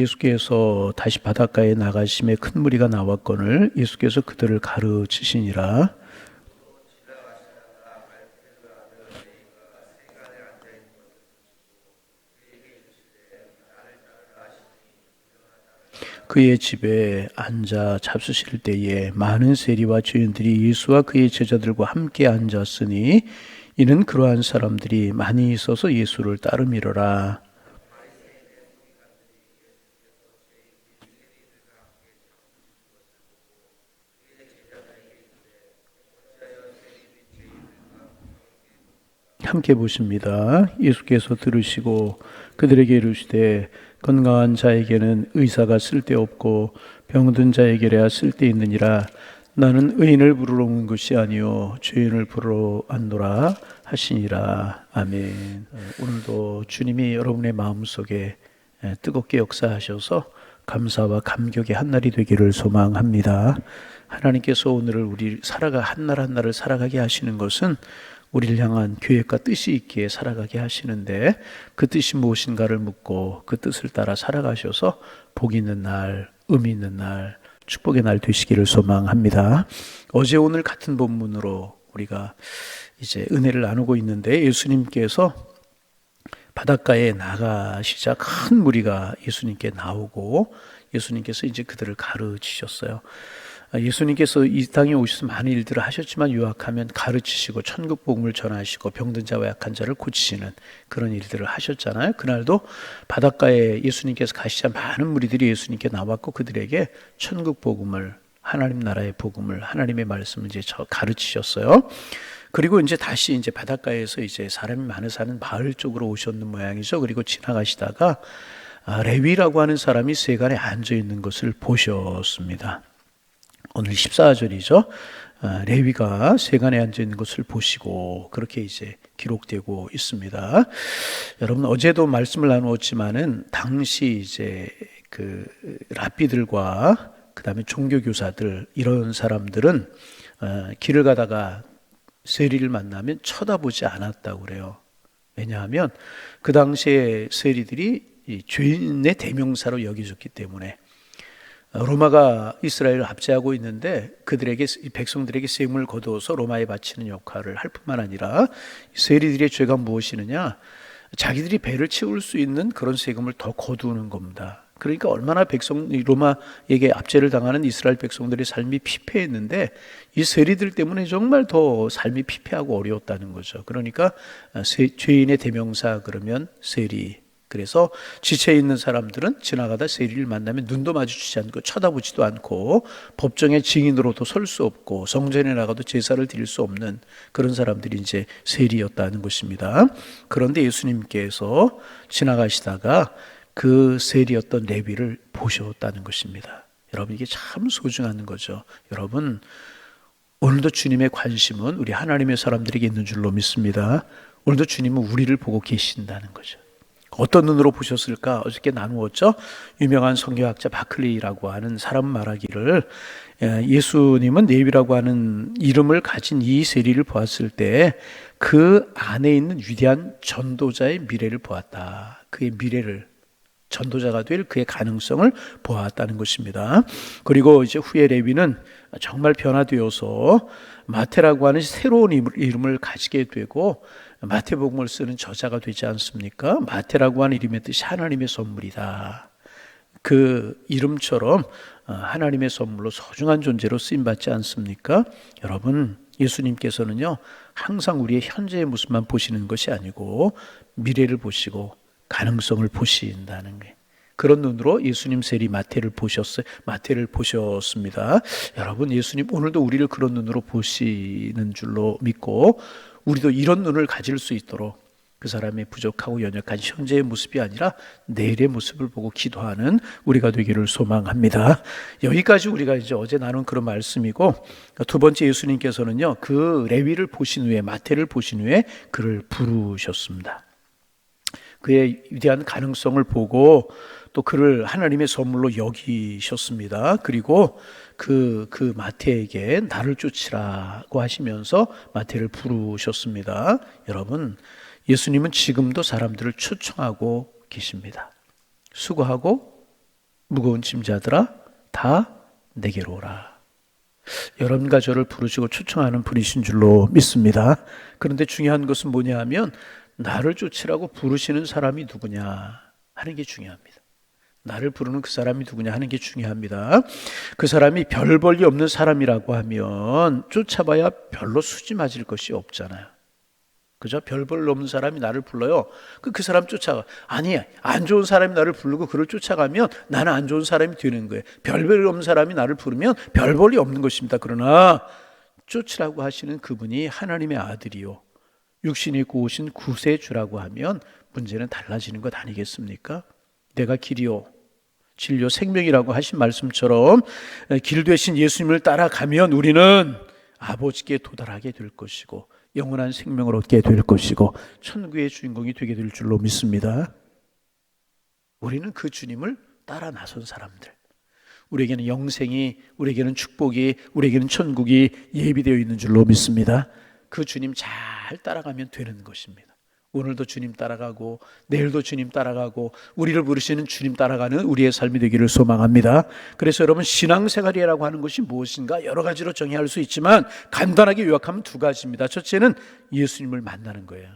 예수께서 다시 바닷가에 나가심에 큰 무리가 나왔거늘 예수께서 그들을 가르치시니라. 그의 집에 앉아 잡수실 때에 많은 세리와 죄인들이 예수와 그의 제자들과 함께 앉았으니 이는 그러한 사람들이 많이 있어서 예수를 따름이러라. 함께 보십니다. 예수께서 들으시고 그들에게 이르시되 건강한 자에게는 의사가 쓸데없고 병든 자에게야 쓸데있느니라. 나는 의인을 부르러 온 것이 아니요 죄인을 부르러 왔노라 하시니라. 아멘. 오늘도 주님이 여러분의 마음속에 뜨겁게 역사하셔서 감사와 감격의 한날이 되기를 소망합니다. 하나님께서 오늘을 우리 한날 한날을 살아가게 하시는 것은 우리를 향한 계획과 뜻이 있기에 살아가게 하시는데 그 뜻이 무엇인가를 묻고 그 뜻을 따라 살아가셔서 복 있는 날, 의미 있는 날, 축복의 날 되시기를 소망합니다. 어제 오늘 같은 본문으로 우리가 이제 은혜를 나누고 있는데 예수님께서 바닷가에 나가시자 큰 무리가 예수님께 나오고 예수님께서 이제 그들을 가르치셨어요. 예수님께서 이 땅에 오셔서 많은 일들을 하셨지만 요약하면 가르치시고 천국 복음을 전하시고 병든 자와 약한 자를 고치시는 그런 일들을 하셨잖아요. 그날도 바닷가에 예수님께서 가시자 많은 무리들이 예수님께 나왔고 그들에게 천국 복음을, 하나님 나라의 복음을, 하나님의 말씀을 이제 가르치셨어요. 그리고 이제 다시 이제 바닷가에서 이제 사람이 많이 사는 마을 쪽으로 오셨는 모양이죠. 그리고 지나가시다가 레위라고 하는 사람이 세간에 앉아 있는 것을 보셨습니다. 오늘 14절이죠. 레위가 세간에 앉아 있는 것을 보시고 그렇게 이제 기록되고 있습니다. 여러분 어제도 말씀을 나누었지만은 당시 이제 그 랍비들과 그다음에 종교교사들 이런 사람들은 길을 가다가 세리를 만나면 쳐다보지 않았다고 그래요. 왜냐하면 그 당시에 세리들이 죄인의 대명사로 여겨졌기 때문에 로마가 이스라엘을 압제하고 있는데 그들에게 백성들에게 세금을 거두어서 로마에 바치는 역할을 할 뿐만 아니라 세리들의 죄가 무엇이느냐? 자기들이 배를 채울 수 있는 그런 세금을 더 거두는 겁니다. 그러니까 얼마나 로마에게 압제를 당하는 이스라엘 백성들의 삶이 피폐했는데 이 세리들 때문에 정말 더 삶이 피폐하고 어려웠다는 거죠. 그러니까 죄인의 대명사 그러면 세리. 그래서 지체에 있는 사람들은 지나가다 세리를 만나면 눈도 마주치지 않고 쳐다보지도 않고 법정의 증인으로도 설 수 없고 성전에 나가도 제사를 드릴 수 없는 그런 사람들이 이제 세리였다는 것입니다. 그런데 예수님께서 지나가시다가 그 세리였던 레위를 보셨다는 것입니다. 여러분 이게 참 소중한 거죠. 여러분 오늘도 주님의 관심은 우리 하나님의 사람들에게 있는 줄로 믿습니다. 오늘도 주님은 우리를 보고 계신다는 거죠. 어떤 눈으로 보셨을까? 어저께 나누었죠. 유명한 성경학자 바클리라고 하는 사람 말하기를 예수님은 레위라고 하는 이름을 가진 이 세리를 보았을 때 그 안에 있는 위대한 전도자의 미래를 보았다. 그의 미래를 전도자가 될 그의 가능성을 보았다는 것입니다. 그리고 이제 후에 레위는 정말 변화되어서 마태라고 하는 새로운 이름을 가지게 되고 마태복음을 쓰는 저자가 되지 않습니까? 마태라고 하는 이름의 뜻이 하나님의 선물이다. 그 이름처럼 하나님의 선물로 소중한 존재로 쓰임받지 않습니까? 여러분 예수님께서는요 항상 우리의 현재의 모습만 보시는 것이 아니고 미래를 보시고 가능성을 보신다는 거예요. 그런 눈으로 예수님 세리 마태를 보셨습니다. 여러분 예수님 오늘도 우리를 그런 눈으로 보시는 줄로 믿고 우리도 이런 눈을 가질 수 있도록 그 사람의 부족하고 연약한 현재의 모습이 아니라 내일의 모습을 보고 기도하는 우리가 되기를 소망합니다. 여기까지 우리가 이제 어제 나눈 그런 말씀이고 두 번째 예수님께서는요 그 레위를 보신 후에 마태를 보신 후에 그를 부르셨습니다. 그의 위대한 가능성을 보고 또 그를 하나님의 선물로 여기셨습니다. 그리고 그 마태에게 나를 쫓으라고 하시면서 마태를 부르셨습니다. 여러분 예수님은 지금도 사람들을 초청하고 계십니다. 수고하고 무거운 짐자들아 다 내게로 오라. 여러분과 저를 부르시고 초청하는 분이신 줄로 믿습니다. 그런데 중요한 것은 뭐냐 하면 나를 쫓으라고 부르시는 사람이 누구냐 하는 게 중요합니다. 나를 부르는 그 사람이 누구냐 하는 게 중요합니다. 그 사람이 별 볼 일 없는 사람이라고 하면 쫓아봐야 별로 수지 맞을 것이 없잖아요. 그죠? 별 볼 일 없는 사람이 나를 불러요. 그 사람 쫓아가. 아니, 안 좋은 사람이 나를 부르고 그를 쫓아가면 나는 안 좋은 사람이 되는 거예요. 별 볼 일 없는 사람이 나를 부르면 별 볼 일 없는 것입니다. 그러나 쫓으라고 하시는 그분이 하나님의 아들이요, 육신이 입고 오신 구세주라고 하면 문제는 달라지는 것 아니겠습니까? 내가 길이요 진료 생명이라고 하신 말씀처럼 길 되신 예수님을 따라가면 우리는 아버지께 도달하게 될 것이고 영원한 생명을 얻게 될 것이고 천국의 주인공이 되게 될 줄로 믿습니다. 우리는 그 주님을 따라 나선 사람들, 우리에게는 영생이, 우리에게는 축복이, 우리에게는 천국이 예비되어 있는 줄로 믿습니다. 그 주님 잘 따라가면 되는 것입니다. 오늘도 주님 따라가고 내일도 주님 따라가고 우리를 부르시는 주님 따라가는 우리의 삶이 되기를 소망합니다. 그래서 여러분, 신앙생활이라고 하는 것이 무엇인가 여러 가지로 정의할 수 있지만 간단하게 요약하면 두 가지입니다. 첫째는 예수님을 만나는 거예요.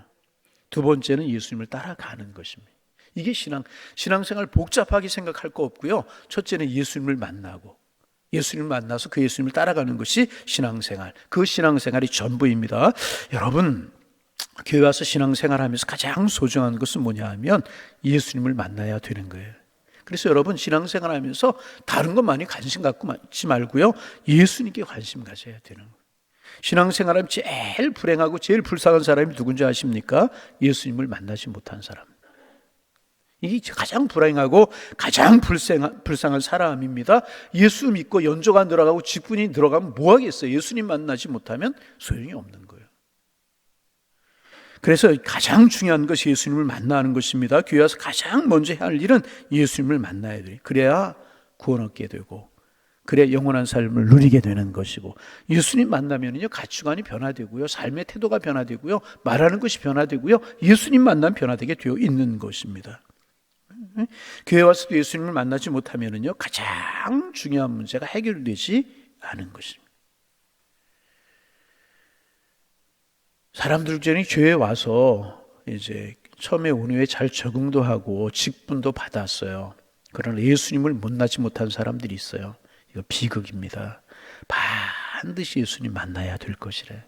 두 번째는 예수님을 따라가는 것입니다. 이게 신앙생활 복잡하게 생각할 거 없고요. 첫째는 예수님을 만나고 예수님을 만나서 그 예수님을 따라가는 것이 신앙생활, 그 신앙생활이 전부입니다. 여러분, 교회 와서 신앙생활하면서 가장 소중한 것은 뭐냐 하면 예수님을 만나야 되는 거예요. 그래서 여러분, 신앙생활하면서 다른 것 많이 관심 갖고 있지 말고요, 예수님께 관심 가져야 되는 거예요. 신앙생활하면 제일 불행하고 제일 불쌍한 사람이 누군지 아십니까? 예수님을 만나지 못한 사람. 이게 가장 불행하고 가장 불쌍한 사람입니다. 예수 믿고 연조가 늘어가고 직분이 늘어가면 뭐 하겠어요? 예수님 만나지 못하면 소용이 없는 거예요. 그래서 가장 중요한 것이 예수님을 만나는 것입니다. 교회 와서 가장 먼저 해야 할 일은 예수님을 만나야 돼요. 그래야 구원 얻게 되고, 그래야 영원한 삶을 누리게 되는 것이고, 예수님 만나면요 가치관이 변화되고요, 삶의 태도가 변화되고요, 말하는 것이 변화되고요, 예수님 만나면 변화되게 되어 있는 것입니다. 교회 와서도 예수님을 만나지 못하면요 가장 중요한 문제가 해결되지 않은 것입니다. 사람들 중에 교회에 와서 이제 처음에 온 후에 잘 적응도 하고 직분도 받았어요. 그러나 예수님을 만나지 못한 사람들이 있어요. 이거 비극입니다. 반드시 예수님 만나야 될 것이래.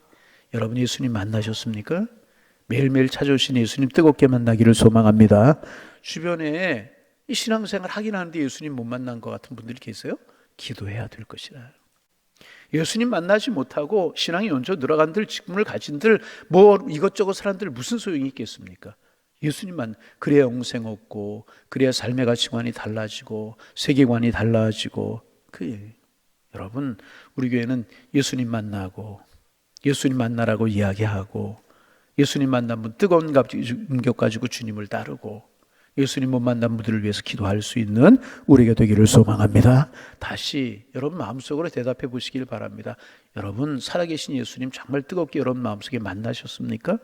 여러분, 예수님 만나셨습니까? 매일매일 찾아오신 예수님 뜨겁게 만나기를 소망합니다. 주변에 이 신앙생활 하긴 하는데 예수님 못 만난 것 같은 분들이 계세요? 기도해야 될 것이라. 예수님 만나지 못하고 신앙이 연조 늘어간들, 직분을 가진들, 뭐 이것저것 사람들 무슨 소용이 있겠습니까? 예수님만, 그래야 영생 얻고, 그래야 삶의 가치관이 달라지고, 세계관이 달라지고. 여러분, 우리 교회는 예수님 만나고, 예수님 만나라고 이야기하고, 예수님 만난 분 뜨거운 감격 가지고 주님을 따르고, 예수님 못 만난 분들을 위해서 기도할 수 있는 우리가 되기를 소망합니다. 다시 여러분 마음속으로 대답해 보시길 바랍니다. 여러분, 살아계신 예수님 정말 뜨겁게 여러분 마음속에 만나셨습니까?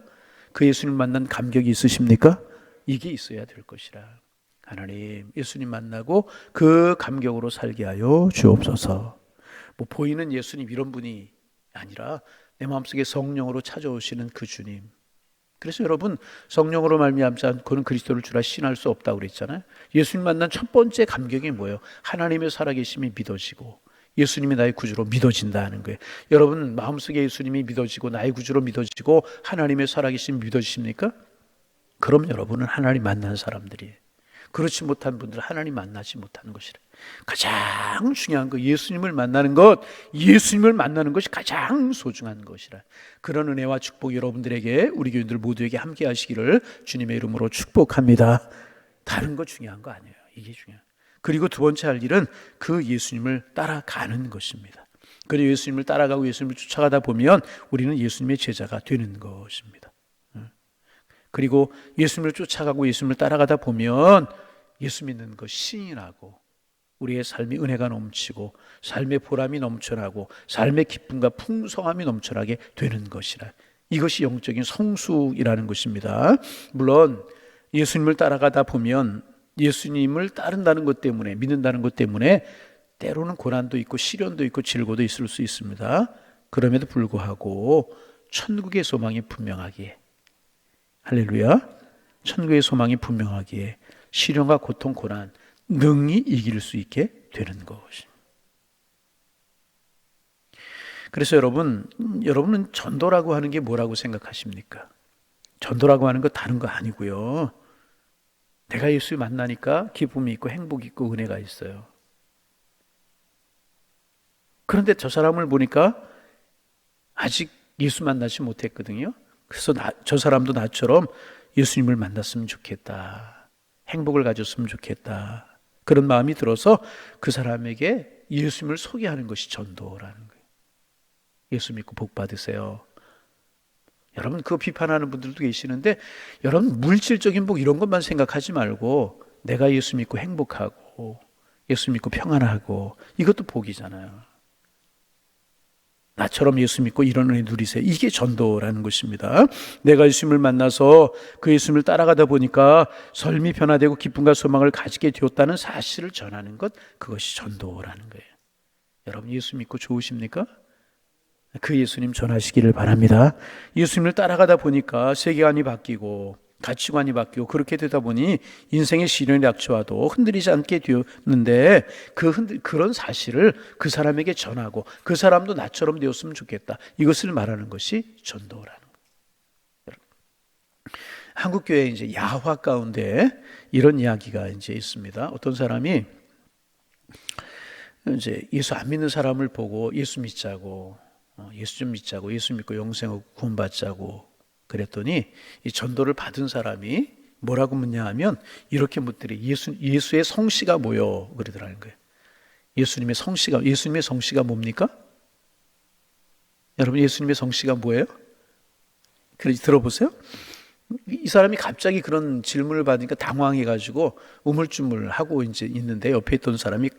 그 예수님 만난 감격이 있으십니까? 이게 있어야 될 것이라. 하나님, 예수님 만나고 그 감격으로 살게 하여 주옵소서. 뭐 보이는 예수님 이런 분이 아니라 내 마음속에 성령으로 찾아오시는 그 주님. 그래서 여러분, 성령으로 말미암지 않고는 그리스도를 주라 신할 수 없다고 그랬잖아요. 예수님 만난 첫 번째 감격이 뭐예요? 하나님의 살아계심이 믿어지고 예수님이 나의 구주로 믿어진다는 거예요. 여러분, 마음속에 예수님이 믿어지고 나의 구주로 믿어지고 하나님의 살아계심이 믿어지십니까? 그럼 여러분은 하나님 만난 사람들이에요. 그렇지 못한 분들은 하나님 만나지 못하는 것이래. 가장 중요한 거, 예수님을 만나는 것, 예수님을 만나는 것이 가장 소중한 것이라. 그런 은혜와 축복 여러분들에게, 우리 교인들 모두에게 함께 하시기를 주님의 이름으로 축복합니다. 다른 거 중요한 거 아니에요. 이게 중요해요. 그리고 두 번째 할 일은 그 예수님을 따라가는 것입니다. 그리고 예수님을 따라가고 예수님을 쫓아가다 보면 우리는 예수님의 제자가 되는 것입니다. 그리고 예수님을 쫓아가고 예수님을 따라가다 보면 예수 믿는 것 신이라고, 우리의 삶이 은혜가 넘치고 삶의 보람이 넘쳐나고 삶의 기쁨과 풍성함이 넘쳐나게 되는 것이라. 이것이 영적인 성숙이라는 것입니다. 물론 예수님을 따라가다 보면 예수님을 따른다는 것 때문에, 믿는다는 것 때문에 때로는 고난도 있고 시련도 있고 질고도 있을 수 있습니다. 그럼에도 불구하고 천국의 소망이 분명하기에, 할렐루야, 천국의 소망이 분명하기에 시련과 고통, 고난 능히 이길 수 있게 되는 것입니다. 그래서 여러분은 전도라고 하는 게 뭐라고 생각하십니까? 전도라고 하는 거 다른 거 아니고요. 내가 예수 만나니까 기쁨이 있고 행복이 있고 은혜가 있어요. 그런데 저 사람을 보니까 아직 예수 만나지 못했거든요. 그래서 저 사람도 나처럼 예수님을 만났으면 좋겠다. 행복을 가졌으면 좋겠다. 그런 마음이 들어서 그 사람에게 예수님을 소개하는 것이 전도라는 거예요. 예수 믿고 복 받으세요. 여러분, 그거 비판하는 분들도 계시는데, 여러분 물질적인 복 이런 것만 생각하지 말고 내가 예수 믿고 행복하고 예수 믿고 평안하고, 이것도 복이잖아요. 나처럼 예수 믿고 이런 은혜 누리세요. 이게 전도라는 것입니다. 내가 예수님을 만나서 그 예수님을 따라가다 보니까 삶이 변화되고 기쁨과 소망을 가지게 되었다는 사실을 전하는 것, 그것이 전도라는 거예요. 여러분 예수 믿고 좋으십니까? 그 예수님 전하시기를 바랍니다. 예수님을 따라가다 보니까 세계관이 바뀌고 가치관이 바뀌고, 그렇게 되다 보니 인생의 시련이 닥쳐와도 흔들리지 않게 되었는데, 그런 사실을 그 사람에게 전하고 그 사람도 나처럼 되었으면 좋겠다. 이것을 말하는 것이 전도라는 거예요. 한국 교회에 이제 야화 가운데 이런 이야기가 이제 있습니다. 어떤 사람이 이제 예수 안 믿는 사람을 보고 예수 믿자고, 예수 좀 믿자고, 예수 믿고 영생을 구원받자고 그랬더니, 이 전도를 받은 사람이 뭐라고 묻냐 하면 이렇게 묻더래. 예수의 성씨가 뭐요? 그러더라는 거예요. 예수님의 성씨가 뭡니까? 여러분 예수님의 성씨가 뭐예요? 그래, 들어보세요. 이 사람이 갑자기 그런 질문을 받으니까 당황해가지고 우물쭈물하고 이제 있는데, 옆에 있던 사람이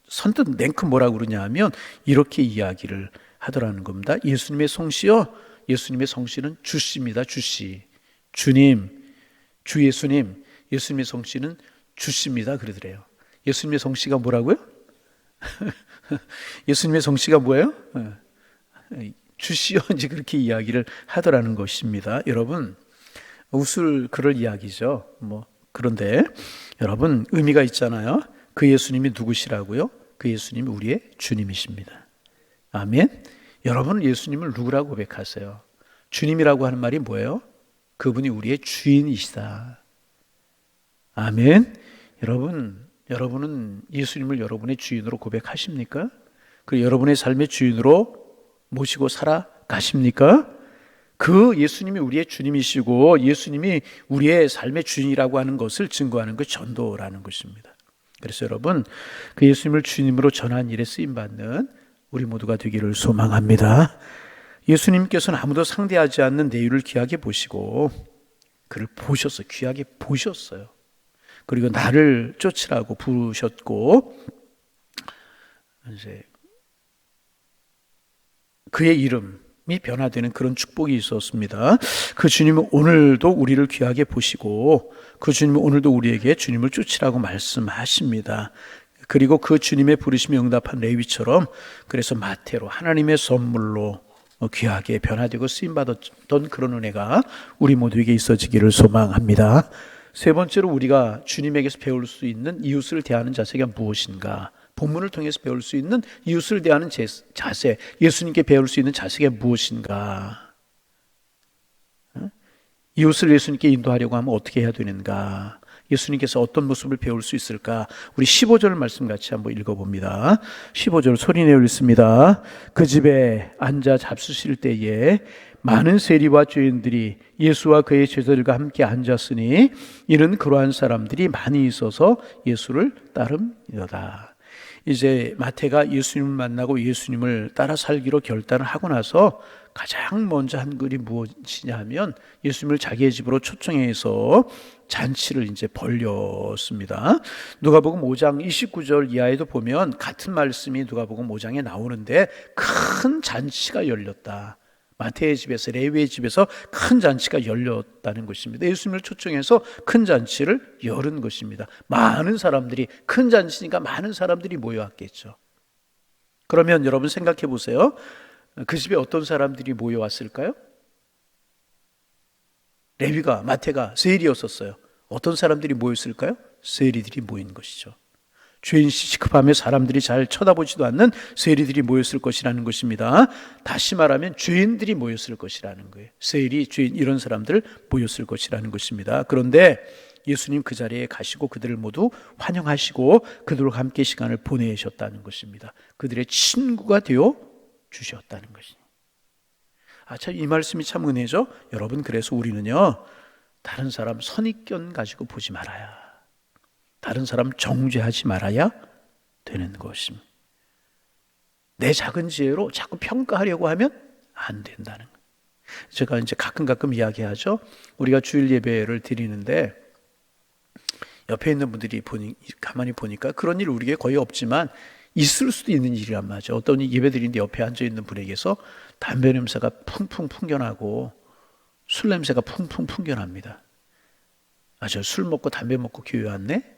선뜻 냉큼 뭐라고 그러냐 하면 이렇게 이야기를 하더라는 겁니다. 예수님의 성씨요? 예수님의 성씨는 주씨입니다. 주씨. 주님, 주 예수님. 예수님의 성씨는 주씨입니다. 그러더래요. 예수님의 성씨가 뭐라고요? 예수님의 성씨가 뭐예요? 주씨요. 이제 그렇게 이야기를 하더라는 것입니다. 여러분, 웃을 그럴 이야기죠. 그런데 여러분, 의미가 있잖아요. 그 예수님이 누구시라고요? 그 예수님이 우리의 주님이십니다. 아멘. 여러분은 예수님을 누구라고 고백하세요? 주님이라고 하는 말이 뭐예요? 그분이 우리의 주인이시다. 아멘. 여러분은 예수님을 여러분의 주인으로 고백하십니까? 그리고 여러분의 삶의 주인으로 모시고 살아가십니까? 그 예수님이 우리의 주님이시고 예수님이 우리의 삶의 주인이라고 하는 것을 증거하는 것, 전도라는 것입니다. 그래서 여러분, 그 예수님을 주님으로 전한 일에 쓰임받는 우리 모두가 되기를 소망합니다. 예수님께서는 아무도 상대하지 않는 내 일을 귀하게 보시고 그를 보셨어요. 귀하게 보셨어요. 그리고 나를 쫓으라고 부르셨고, 이제 그의 이름이 변화되는 그런 축복이 있었습니다. 그 주님은 오늘도 우리를 귀하게 보시고, 그 주님은 오늘도 우리에게 주님을 쫓으라고 말씀하십니다. 그리고 그 주님의 부르심에 응답한 레위처럼, 그래서 마태로 하나님의 선물로 귀하게 변화되고 쓰임받았던 그런 은혜가 우리 모두에게 있어지기를 소망합니다. 세 번째로, 우리가 주님에게서 배울 수 있는 이웃을 대하는 자세가 무엇인가? 본문을 통해서 배울 수 있는 이웃을 대하는 자세, 예수님께 배울 수 있는 자세가 무엇인가? 이웃을 예수님께 인도하려고 하면 어떻게 해야 되는가? 예수님께서 어떤 모습을 배울 수 있을까? 우리 15절 말씀 같이 한번 읽어봅니다. 15절 소리내어 읽습니다. 그 집에 앉아 잡수실 때에 많은 세리와 죄인들이 예수와 그의 제자들과 함께 앉았으니, 이는 그러한 사람들이 많이 있어서 예수를 따름이로다. 이제 마태가 예수님을 만나고 예수님을 따라 살기로 결단을 하고 나서 가장 먼저 한 글이 무엇이냐 하면, 예수님을 자기의 집으로 초청해서 잔치를 이제 벌렸습니다. 누가복음 5장 29절 이하에도 보면 같은 말씀이 누가복음 5장에 나오는데, 큰 잔치가 열렸다. 마태의 집에서, 레위의 집에서 큰 잔치가 열렸다는 것입니다. 예수님을 초청해서 큰 잔치를 열은 것입니다. 많은 사람들이, 큰 잔치니까 많은 사람들이 모여왔겠죠. 그러면 여러분 생각해 보세요. 그 집에 어떤 사람들이 모여왔을까요? 레위가, 마태가 세리였었어요. 어떤 사람들이 모였을까요? 세리들이 모인 것이죠. 죄인 시시급하며 사람들이 잘 쳐다보지도 않는 세리들이 모였을 것이라는 것입니다. 다시 말하면 죄인들이 모였을 것이라는 거예요. 세리, 죄인 이런 사람들 모였을 것이라는 것입니다. 그런데 예수님 그 자리에 가시고 그들을 모두 환영하시고 그들과 함께 시간을 보내셨다는 것입니다. 그들의 친구가 되어 주셨다는 것입니다. 참 이 말씀이 참 은혜죠. 여러분, 그래서 우리는요, 다른 사람 선입견 가지고 보지 말아야, 다른 사람 정죄하지 말아야 되는 것입니다. 내 작은 지혜로 자꾸 평가하려고 하면 안 된다는 거예요. 제가 이제 가끔 이야기하죠. 우리가 주일 예배를 드리는데 옆에 있는 분들이 가만히 보니까 그런 일 우리에게 거의 없지만 있을 수도 있는 일이란 말이죠. 어떤 예배 드리는데 옆에 앉아 있는 분에게서 담배 냄새가 풍풍 풍겨나고 술 냄새가 풍풍 풍겨납니다. 술 먹고 담배 먹고 교회 왔네?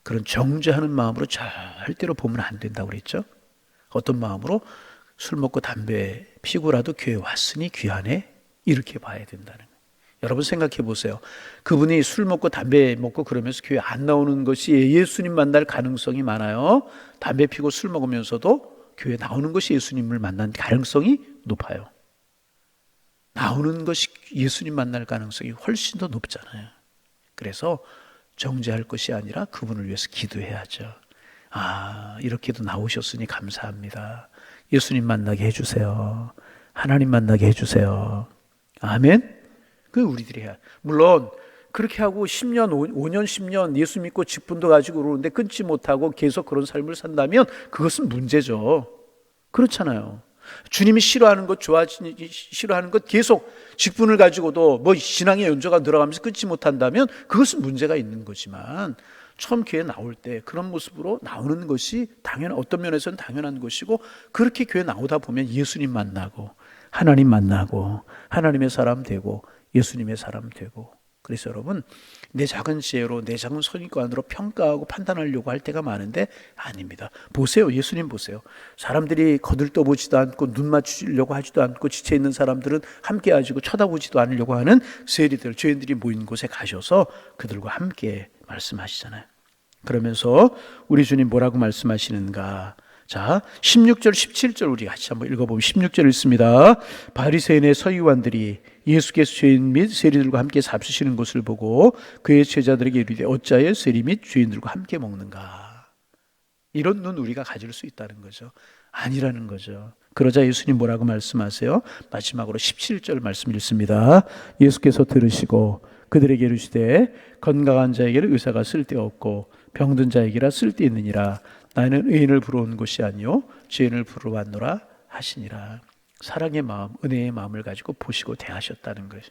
그런 정죄하는 마음으로 절대로 보면 안 된다고 그랬죠. 어떤 마음으로? 술 먹고 담배 피고라도 교회 왔으니 귀하네, 이렇게 봐야 된다는 거예요. 여러분 생각해 보세요. 그분이 술 먹고 담배 먹고 그러면서 교회 안 나오는 것이 예수님 만날 가능성이 많아요. 담배 피고 술 먹으면서도 교회 나오는 것이 예수님을 만난 가능성이 높아요. 나오는 것이 예수님 만날 가능성이 훨씬 더 높잖아요. 그래서 정죄할 것이 아니라 그분을 위해서 기도해야죠. 이렇게도 나오셨으니 감사합니다. 예수님 만나게 해주세요. 하나님 만나게 해주세요. 아멘. 그 우리들이 해야. 물론 그렇게 하고 10년, 5년, 10년 예수 믿고 직분도 가지고 그러는데 끊지 못하고 계속 그런 삶을 산다면 그것은 문제죠. 그렇잖아요. 주님이 싫어하는 것, 싫어하는 것 계속 직분을 가지고도 신앙의 연조가 늘어가면서 끊지 못한다면 그것은 문제가 있는 거지만, 처음 교회 나올 때 그런 모습으로 나오는 것이 어떤 면에서는 당연한 것이고, 그렇게 교회 나오다 보면 예수님 만나고 하나님 만나고 하나님의 사람 되고 예수님의 사람 되고. 그래서 여러분, 내 작은 지혜로, 내 작은 선입관으로 평가하고 판단하려고 할 때가 많은데 아닙니다. 보세요. 예수님 보세요. 사람들이 거들떠보지도 않고 눈 맞추려고 하지도 않고 지쳐 있는 사람들은 함께 하시고 쳐다보지도 않으려고 하는 세리들, 죄인들이 모인 곳에 가셔서 그들과 함께 말씀하시잖아요. 그러면서 우리 주님 뭐라고 말씀하시는가? 자, 16절, 17절 우리 같이 한번 읽어보면 16절 읽습니다. 바리새인의 서기관들이 예수께서 죄인 및 세리들과 함께 잡수시는 것을 보고 그의 제자들에게 이르되 어찌하여 세리 및 죄인들과 함께 먹는가? 이런 눈 우리가 가질 수 있다는 거죠. 아니라는 거죠. 그러자 예수님 뭐라고 말씀하세요? 마지막으로 17절 말씀 읽습니다. 예수께서 들으시고 그들에게 이르시되 건강한 자에게는 의사가 쓸데없고 병든 자에게라 쓸데있느니라. 나는 의인을 부러운 것이 아니요 죄인을 부르러 왔노라 하시니라. 사랑의 마음, 은혜의 마음을 가지고 보시고 대하셨다는 것이.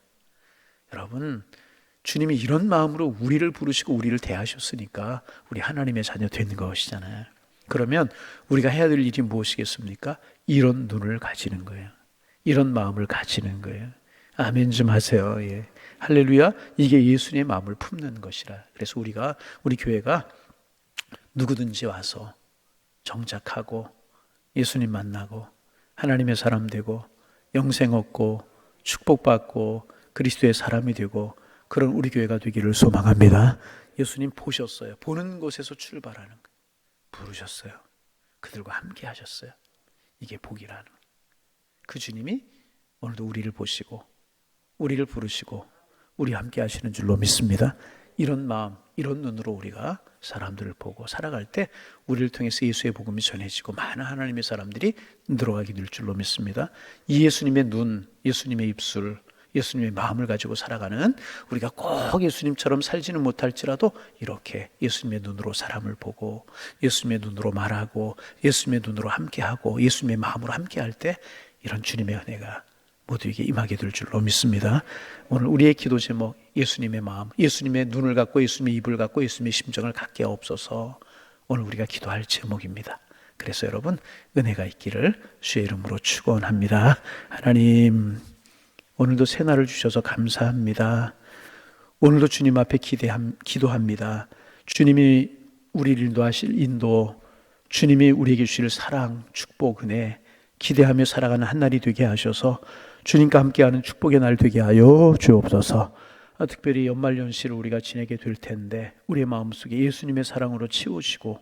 여러분, 주님이 이런 마음으로 우리를 부르시고 우리를 대하셨으니까 우리 하나님의 자녀 된 것이잖아요. 그러면 우리가 해야 될 일이 무엇이겠습니까? 이런 눈을 가지는 거예요. 이런 마음을 가지는 거예요. 아멘 좀 하세요. 예. 할렐루야. 이게 예수님의 마음을 품는 것이라. 그래서 우리 교회가 누구든지 와서 정착하고 예수님 만나고 하나님의 사람 되고 영생 얻고 축복받고 그리스도의 사람이 되고 그런 우리 교회가 되기를 소망합니다. 예수님 보셨어요. 보는 곳에서 출발하는 거예요. 부르셨어요. 그들과 함께 하셨어요. 이게 복이라는 거예요. 그 주님이 오늘도 우리를 보시고 우리를 부르시고 우리와 함께 하시는 줄로 믿습니다. 이런 마음, 이런 눈으로 우리가 사람들을 보고 살아갈 때 우리를 통해서 예수의 복음이 전해지고 많은 하나님의 사람들이 늘어가게 될 줄로 믿습니다. 이 예수님의 눈, 예수님의 입술, 예수님의 마음을 가지고 살아가는 우리가 꼭 예수님처럼 살지는 못할지라도 이렇게 예수님의 눈으로 사람을 보고 예수님의 눈으로 말하고 예수님의 눈으로 함께하고 예수님의 마음으로 함께할 때 이런 주님의 은혜가 모두에게 임하게 될 줄로 믿습니다. 오늘 우리의 기도 제목, 예수님의 마음, 예수님의 눈을 갖고 예수님의 입을 갖고 예수님의 심정을 갖게 하옵소서. 오늘 우리가 기도할 제목입니다. 그래서 여러분 은혜가 있기를 주의 이름으로 축원합니다. 하나님 오늘도 새날을 주셔서 감사합니다. 오늘도 주님 앞에 기도합니다. 주님이 우리를 인도하실 인도, 주님이 우리에게 주실 사랑, 축복, 은혜 기대하며 살아가는 한 날이 되게 하셔서 주님과 함께하는 축복의 날 되게 하여 주옵소서. 특별히 연말연시를 우리가 지내게 될 텐데 우리의 마음속에 예수님의 사랑으로 채우시고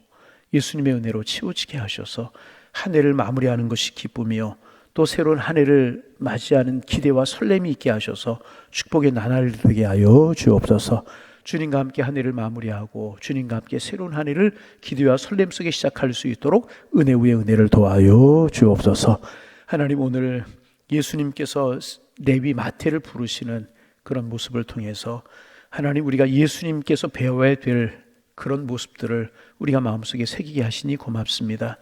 예수님의 은혜로 채워지게 하셔서 한 해를 마무리하는 것이 기쁨이요 또 새로운 한 해를 맞이하는 기대와 설렘이 있게 하셔서 축복의 나날이 되게 하여 주옵소서. 주님과 함께 한 해를 마무리하고 주님과 함께 새로운 한 해를 기대와 설렘 속에 시작할 수 있도록 은혜 위에 은혜를 더하여 주옵소서. 하나님 오늘 예수님께서 레위 마태를 부르시는 그런 모습을 통해서 하나님 우리가 예수님께서 배워야 될 그런 모습들을 우리가 마음속에 새기게 하시니 고맙습니다.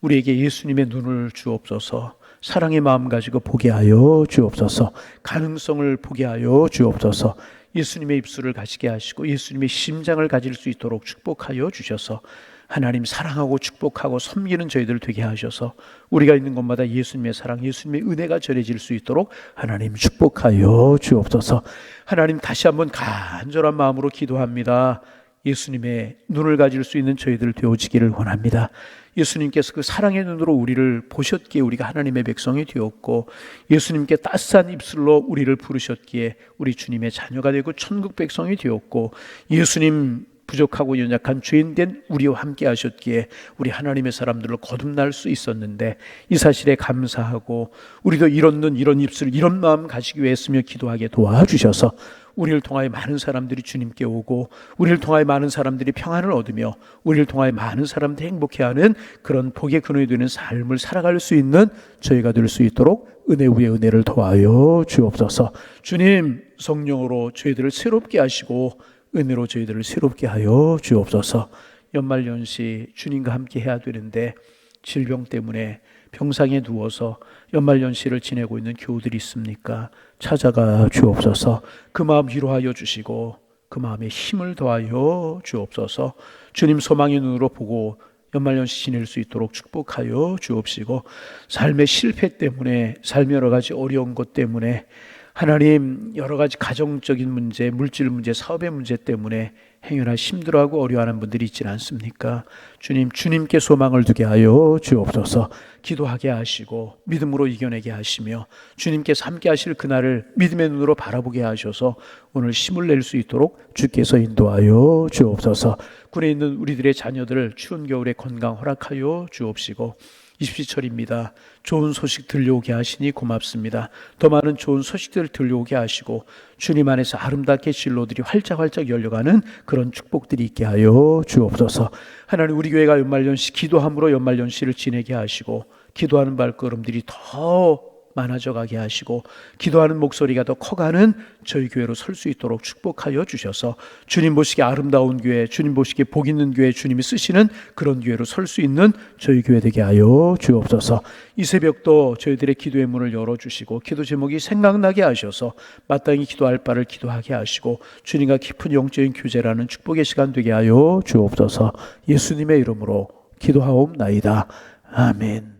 우리에게 예수님의 눈을 주옵소서. 사랑의 마음 가지고 보게 하여 주옵소서. 가능성을 보게 하여 주옵소서. 예수님의 입술을 가지게 하시고 예수님의 심장을 가질 수 있도록 축복하여 주셔서 하나님 사랑하고 축복하고 섬기는 저희들 되게 하셔서 우리가 있는 곳마다 예수님의 사랑, 예수님의 은혜가 전해질 수 있도록 하나님 축복하여 주옵소서. 하나님 다시 한번 간절한 마음으로 기도합니다. 예수님의 눈을 가질 수 있는 저희들 되어지기를 원합니다. 예수님께서 그 사랑의 눈으로 우리를 보셨기에 우리가 하나님의 백성이 되었고 예수님께 따스한 입술로 우리를 부르셨기에 우리 주님의 자녀가 되고 천국 백성이 되었고 예수님 부족하고 연약한 죄인 된 우리와 함께 하셨기에 우리 하나님의 사람들로 거듭날 수 있었는데 이 사실에 감사하고 우리도 이런 눈 이런 입술 이런 마음 가지기 위해 애쓰며 기도하게 도와주셔서 우리를 통하여 많은 사람들이 주님께 오고 우리를 통하여 많은 사람들이 평안을 얻으며 우리를 통하여 많은 사람들이 행복해하는 그런 복의 근원이 되는 삶을 살아갈 수 있는 저희가 될 수 있도록 은혜 위에 은혜를 더하여 주옵소서. 주님 성령으로 저희들을 새롭게 하시고 은혜로 저희들을 새롭게 하여 주옵소서. 연말연시 주님과 함께 해야 되는데 질병 때문에 병상에 누워서 연말연시를 지내고 있는 교우들이 있습니까? 찾아가 주옵소서. 그 마음 위로하여 주시고 그 마음에 힘을 더하여 주옵소서. 주님 소망의 눈으로 보고 연말연시 지낼 수 있도록 축복하여 주옵시고 삶의 실패 때문에 삶의 여러 가지 어려운 것 때문에 하나님 여러 가지 가정적인 문제, 물질 문제, 사업의 문제 때문에 행여나 힘들어하고 어려워하는 분들이 있지는 않습니까? 주님, 주님께 소망을 두게 하여 주옵소서. 기도하게 하시고 믿음으로 이겨내게 하시며 주님께서 함께 하실 그날을 믿음의 눈으로 바라보게 하셔서 오늘 힘을 낼 수 있도록 주께서 인도하여 주옵소서. 군에 있는 우리들의 자녀들을 추운 겨울에 건강 허락하여 주옵시고 입시철입니다. 좋은 소식 들려오게 하시니 고맙습니다. 더 많은 좋은 소식들을 들려오게 하시고 주님 안에서 아름답게 진로들이 활짝활짝 열려가는 그런 축복들이 있게 하여 주옵소서. 하나님 우리 교회가 연말연시 기도함으로 연말연시를 지내게 하시고 기도하는 발걸음들이 더 많아져 가게 하시고 기도하는 목소리가 더 커가는 저희 교회로 설 수 있도록 축복하여 주셔서 주님 보시기에 아름다운 교회, 주님 보시기에 복 있는 교회, 주님이 쓰시는 그런 교회로 설 수 있는 저희 교회 되게 하여 주옵소서. 이 새벽도 저희들의 기도의 문을 열어주시고 기도 제목이 생각나게 하셔서 마땅히 기도할 바를 기도하게 하시고 주님과 깊은 영적인 교제라는 축복의 시간 되게 하여 주옵소서. 예수님의 이름으로 기도하옵나이다. 아멘.